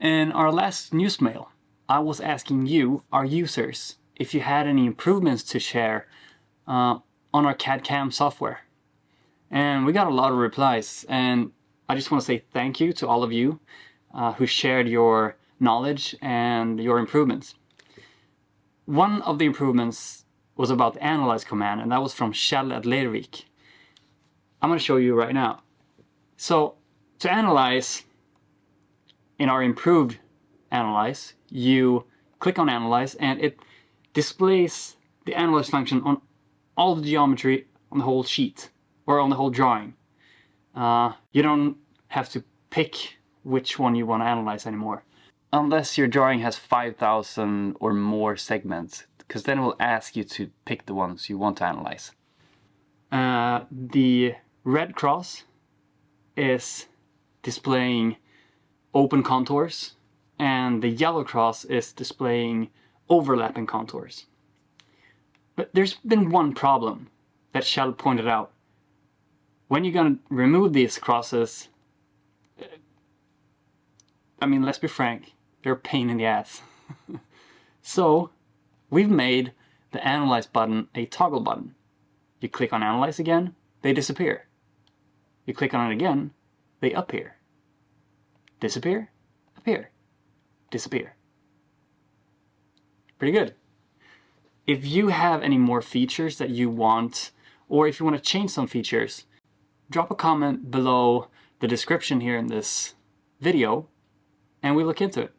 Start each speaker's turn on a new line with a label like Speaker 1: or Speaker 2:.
Speaker 1: In our last news mail, I was asking you, our users, if you had any improvements to share on our CAD/CAM software. And we got a lot of replies, and I just want to say thank you to all of you who shared your knowledge and your improvements. One of the improvements was about the Analyse command, and that was from Kjell at Leirvik. I'm going to show you right now. So to analyze, in our improved Analyse, you click on Analyze and it displays the Analyze function on all the geometry on the whole sheet or on the whole drawing. You don't have to pick which one you want to analyze anymore, unless your drawing has 5,000 or more segments, because then it will ask you to pick the ones you want to analyze. The red cross is displaying open contours, and the yellow cross is displaying overlapping contours. But there's been one problem that Kjell pointed out. When you're going to remove these crosses, I mean, let's be frank, they're a pain in the ass. So we've made the Analyze button a toggle button. You click on Analyze again, they disappear. You click on it again, they appear. Disappear, appear, disappear. Pretty good. If you have any more features that you want, or if you want to change some features, drop a comment below the description here in this video, and we'll look into it.